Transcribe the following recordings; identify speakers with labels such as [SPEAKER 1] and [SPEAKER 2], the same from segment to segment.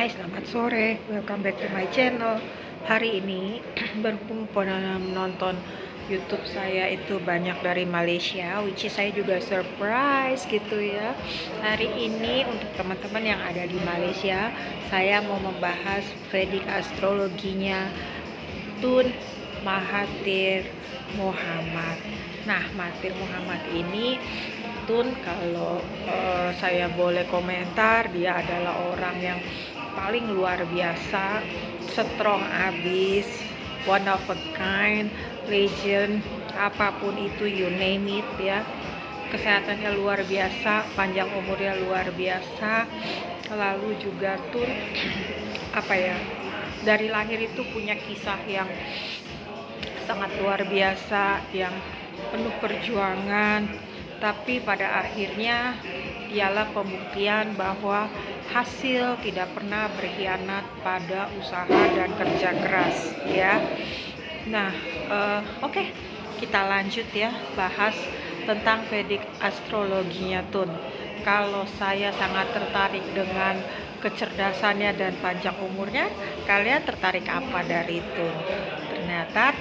[SPEAKER 1] Hai, selamat sore. Welcome back to my channel. Hari ini berhubung penonton YouTube saya itu banyak dari Malaysia, which is saya juga surprise gitu ya. Hari ini untuk teman-teman yang ada di Malaysia, saya mau membahas Vedic astrologinya Tun Mahathir Mohamad. Nah, Mahathir Mohamad ini Tun, kalau saya boleh komentar, dia adalah orang yang paling luar biasa, strong abis, one of a kind, legend, apapun itu, you name it ya. Kesehatannya luar biasa, panjang umurnya luar biasa. Lalu juga Tun apa ya, dari lahir itu punya kisah yang sangat luar biasa, yang penuh perjuangan, tapi pada akhirnya dialah pembuktian bahwa hasil tidak pernah berkhianat pada usaha dan kerja keras ya. Nah, oke, kita lanjut ya, bahas tentang Vedic astrologinya Tun. Kalau saya sangat tertarik dengan kecerdasannya dan panjang umurnya, kalian tertarik apa dari Tun? Ternyata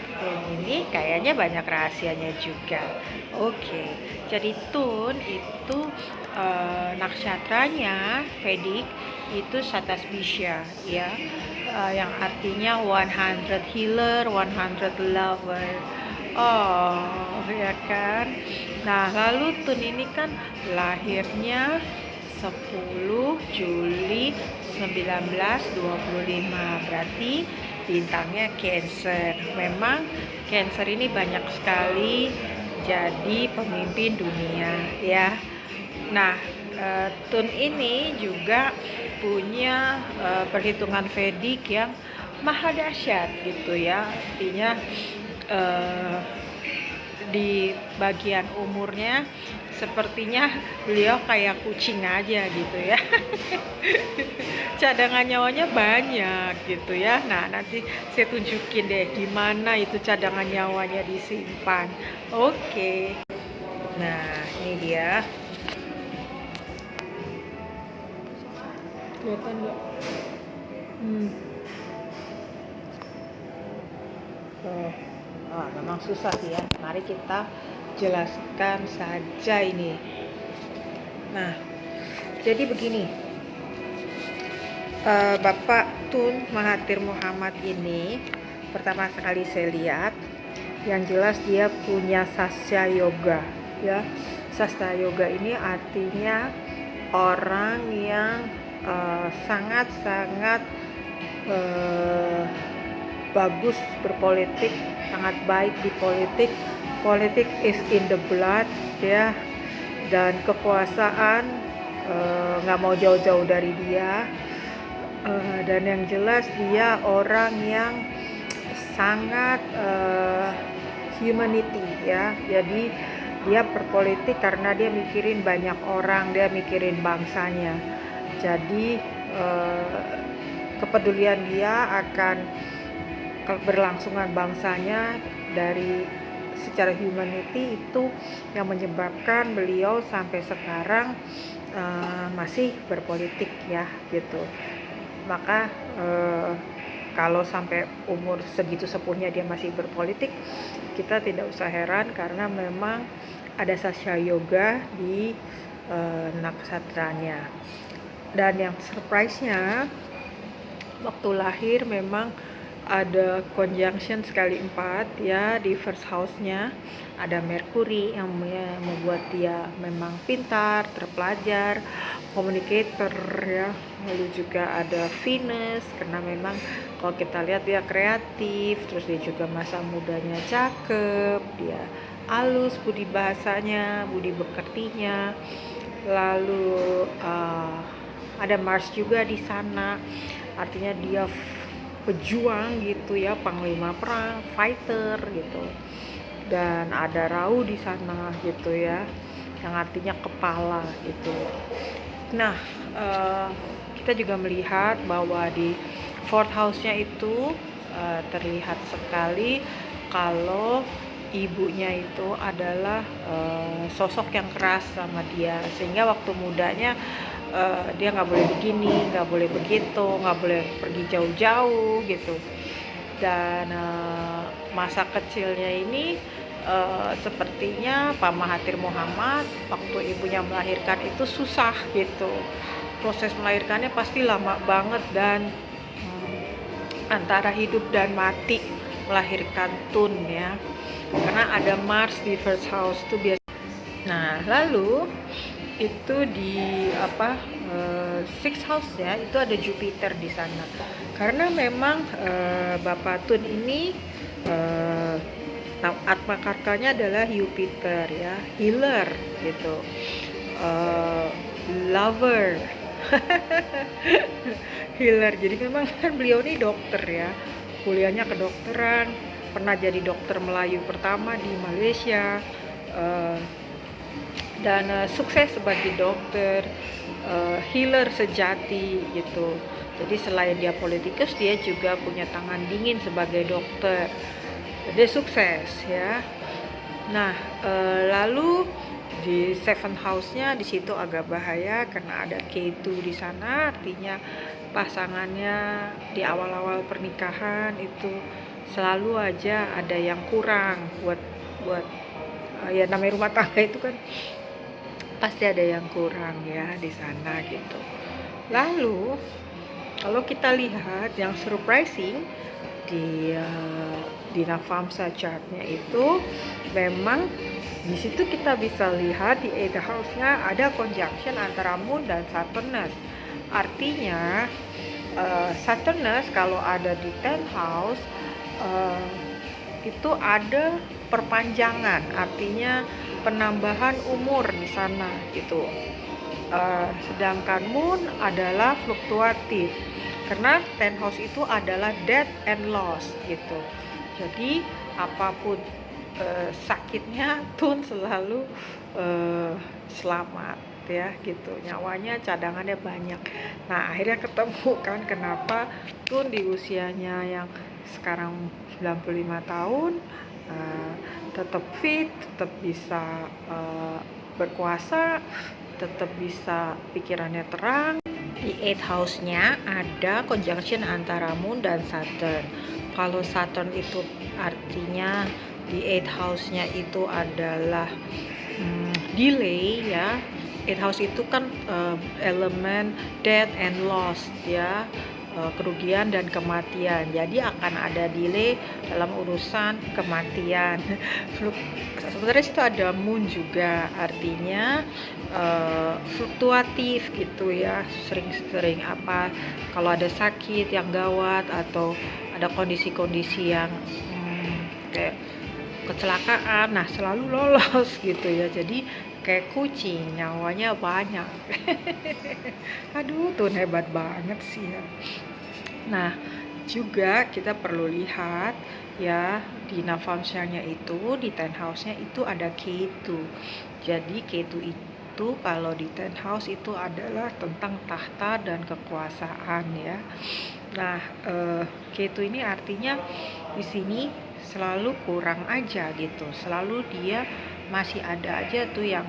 [SPEAKER 1] ini kayaknya banyak rahasianya juga. Oke, jadi Tun itu naksatranya Vedic itu Satasbisya ya, yang artinya 100 healer, 100 lover. Oh, ya kan. Nah, lalu Tun ini kan lahirnya 10 Juli 1925, berarti bintangnya Cancer. Memang Cancer ini banyak sekali jadi pemimpin dunia ya. Nah, Tun ini juga punya perhitungan Vedic yang maha dahsyat gitu ya. Artinya di bagian umurnya sepertinya beliau kayak kucing aja gitu ya. Cadangan nyawanya banyak gitu ya. Nah, nanti saya tunjukin deh di mana itu cadangan nyawanya disimpan. Oke. Nah, ini dia. Kelihatan nggak? Memang susah sih ya. Mari kita jelaskan saja ini. Nah, jadi begini, Bapak Tun Mahathir Mohamad ini pertama sekali saya lihat, yang jelas dia punya sastra yoga ya. Sastra yoga ini artinya orang yang sangat-sangat bagus berpolitik, sangat baik di politik. Politik is in the blood ya, dan kekuasaan nggak mau jauh-jauh dari dia. Dan yang jelas dia orang yang sangat humanity ya. Jadi dia berpolitik karena dia mikirin banyak orang, dia mikirin bangsanya. Jadi kepedulian dia akan keberlangsungan bangsanya dari secara humanity itu yang menyebabkan beliau sampai sekarang masih berpolitik ya gitu. Maka kalau sampai umur segitu sepuhnya dia masih berpolitik, kita tidak usah heran karena memang ada sastra yoga di naksatranya. Dan yang surprise-nya, waktu lahir memang ada conjunction sekali 4 ya di first house-nya. Ada Mercury yang membuat dia memang pintar, terpelajar, communicator ya. Lalu juga ada Venus karena memang kalau kita lihat dia kreatif, terus dia juga masa mudanya cakep, dia halus budi bahasanya, budi pekertinya. Lalu ada Mars juga di sana, artinya dia pejuang gitu ya, panglima perang, fighter gitu. Dan ada Rahu di sana gitu ya, yang artinya kepala gitu. Nah, kita juga melihat bahwa di fourth house-nya itu terlihat sekali kalau ibunya itu adalah sosok yang keras sama dia, sehingga waktu mudanya dia nggak boleh begini, nggak boleh begitu, nggak boleh pergi jauh-jauh gitu. Dan masa kecilnya ini sepertinya Pak Mahathir Muhammad waktu ibunya melahirkan itu susah gitu. Proses melahirkannya pasti lama banget dan antara hidup dan mati melahirkan Tun ya. Karena ada Mars di first house tuh biasa. Nah, lalu itu di sixth house ya, itu ada Jupiter di sana. Karena memang Bapak Tun ini atma karkanya adalah Jupiter ya, healer gitu, lover, healer. Jadi memang kan beliau ini dokter ya, kuliahnya kedokteran, pernah jadi dokter Melayu pertama di Malaysia, dan sukses sebagai dokter, healer sejati gitu. Jadi selain dia politikus, dia juga punya tangan dingin sebagai dokter. Dia sukses ya. Nah, lalu di seven house-nya di situ agak bahaya karena ada K2 di sana, artinya pasangannya di awal-awal pernikahan itu selalu aja ada yang kurang buat ya namanya rumah tangga itu kan pasti ada yang kurang ya di sana gitu. Lalu kalau kita lihat yang surprising di Navamsa chartnya itu memang di situ kita bisa lihat di 8th house-nya ada conjunction antara Moon dan Saturnus. Artinya Saturnus kalau ada di 10th house itu ada perpanjangan, artinya penambahan umur di sana gitu. Sedangkan Moon adalah fluktuatif karena 10th house itu adalah death and loss gitu. Jadi apapun sakitnya Tun selalu selamat ya gitu, nyawanya cadangannya banyak. Nah akhirnya ketemu kan kenapa Tun di usianya yang sekarang 95 tahun tetap fit, tetap bisa berkuasa, tetap bisa pikirannya terang. Di 8th house-nya ada conjunction antara Moon dan Saturn. Kalau Saturn itu artinya di 8th house-nya itu adalah delay ya. 8th house itu kan elemen death and loss ya, kerugian dan kematian. Jadi akan ada delay dalam urusan kematian. Sebenarnya situ ada Moon juga, artinya fluktuatif gitu ya, sering-sering apa kalau ada sakit yang gawat atau ada kondisi-kondisi yang kayak kecelakaan, nah selalu lolos gitu ya. Jadi kayak kucing, nyawanya banyak. Aduh, Tun hebat banget sih ya. Nah, juga kita perlu lihat ya di Navamsa-nya itu di 10th house-nya itu ada K2. Jadi K2 itu kalau di 10th house itu adalah tentang tahta dan kekuasaan ya. Nah, K2 ini artinya di sini selalu kurang aja gitu. Selalu dia masih ada aja tuh yang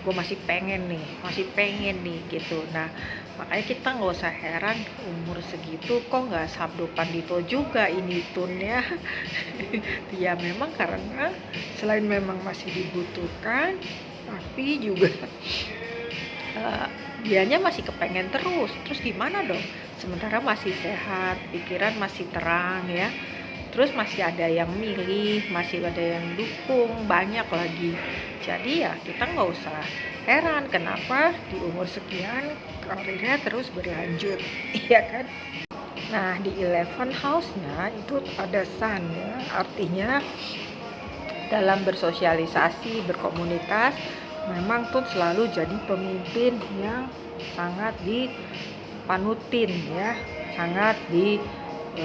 [SPEAKER 1] gue masih pengen nih gitu. Nah makanya kita nggak usah heran umur segitu kok nggak sabdo pandito juga ini Tun ya. Ya memang karena selain memang masih dibutuhkan tapi juga dianya masih kepengen terus gimana dong, sementara masih sehat, pikiran masih terang ya, terus masih ada yang milih, masih ada yang dukung, banyak lagi. Jadi ya kita nggak usah heran kenapa di umur sekian karirnya terus berlanjut. Iya kan. Nah di 11 house-nya itu ada Sun ya, artinya dalam bersosialisasi, berkomunitas memang Tun selalu jadi pemimpin yang sangat dipanutin ya, sangat disegani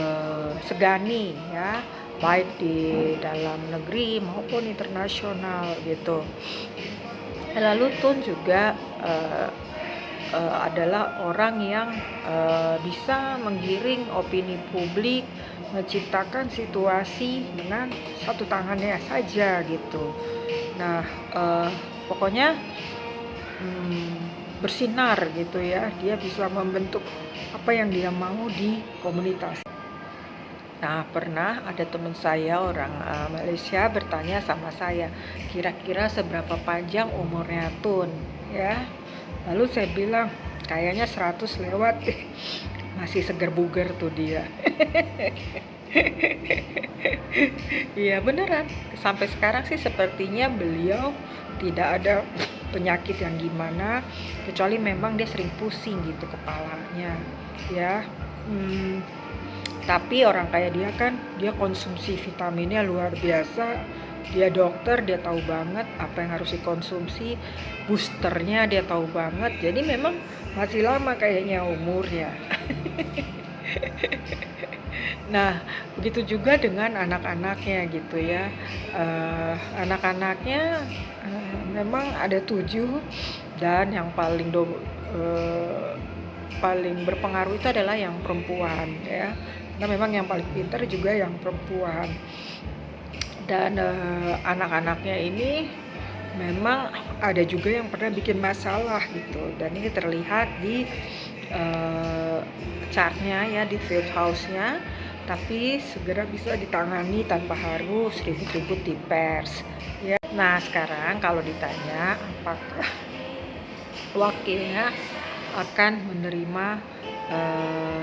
[SPEAKER 1] ya, baik di dalam negeri maupun internasional gitu. Lalu Tun juga adalah orang yang bisa menggiring opini publik, menciptakan situasi dengan satu tangannya saja gitu. Nah pokoknya bersinar gitu ya. Dia bisa membentuk apa yang dia mau di komunitas. Nah, pernah ada teman saya orang Malaysia bertanya sama saya, kira-kira seberapa panjang umurnya Tun, ya. Lalu saya bilang, kayaknya 100 lewat deh. Masih seger buger tuh dia. Iya beneran, sampai sekarang sih sepertinya beliau tidak ada penyakit yang gimana, kecuali memang dia sering pusing gitu kepalanya, ya. Tapi orang kayak dia kan, dia konsumsi vitaminnya luar biasa. Dia dokter, dia tahu banget apa yang harus dikonsumsi. Boosternya dia tahu banget. Jadi memang masih lama kayaknya umurnya. Nah, begitu juga dengan anak-anaknya gitu ya. Anak-anaknya memang ada 7, dan yang paling berpengaruh itu adalah yang perempuan ya. Karena memang yang paling pintar juga yang perempuan. Dan anak-anaknya ini memang ada juga yang pernah bikin masalah gitu. Dan ini terlihat di chartnya ya, di field house-nya. Tapi segera bisa ditangani tanpa harus ribut-ribut di pers ya. Nah, sekarang kalau ditanya apakah wakilnya akan menerima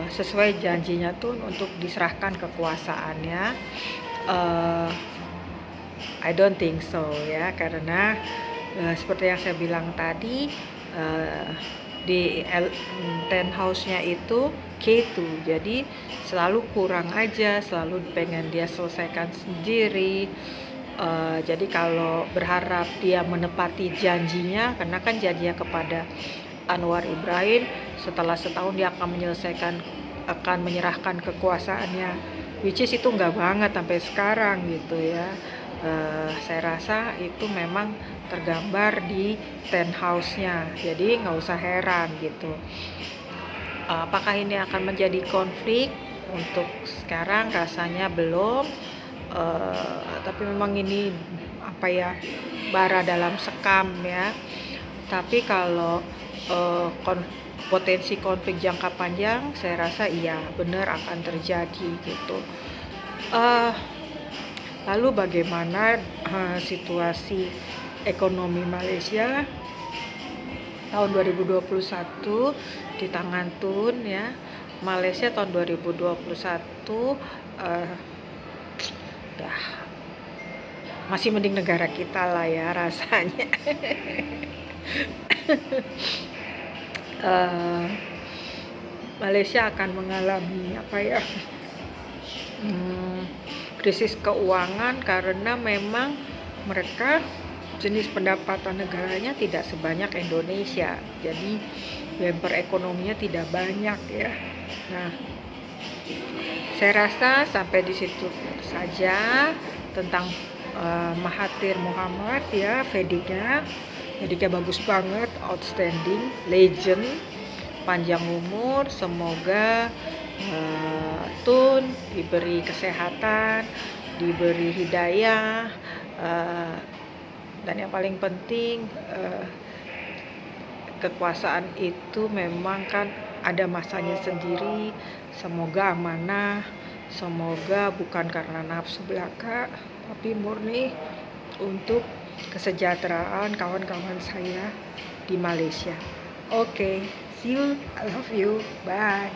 [SPEAKER 1] sesuai janjinya tuh untuk diserahkan kekuasaannya, I don't think so ya, karena seperti yang saya bilang tadi, di 10 house-nya itu K2, jadi selalu kurang aja, selalu pengen dia selesaikan sendiri. Jadi kalau berharap dia menepati janjinya, karena kan janjinya kepada Anwar Ibrahim, setelah setahun dia akan menyerahkan kekuasaannya, which is itu nggak banget sampai sekarang gitu ya. Saya rasa itu memang tergambar di 10 house-nya, jadi nggak usah heran gitu. Apakah ini akan menjadi konflik? Untuk sekarang rasanya belum, tapi memang ini bara dalam sekam ya. Tapi kalau potensi konflik jangka panjang, saya rasa iya benar akan terjadi gitu. Lalu bagaimana situasi ekonomi Malaysia tahun 2021 di tangan Tun ya. Malaysia tahun 2021 ya masih mending negara kita lah ya rasanya. Malaysia akan mengalami krisis keuangan karena memang mereka jenis pendapatan negaranya tidak sebanyak Indonesia, jadi beban perekonominya tidak banyak ya. Nah, saya rasa sampai di situ saja tentang Mahathir Mohamad ya. Vediknya bagus banget, outstanding, legend, panjang umur, semoga Tun diberi kesehatan, diberi hidayah, dan yang paling penting kekuasaan itu memang kan ada masanya sendiri. Semoga amanah, semoga bukan karena nafsu belaka, tapi murni untuk kesejahteraan kawan-kawan saya di Malaysia. Oke, see you, I love you, bye.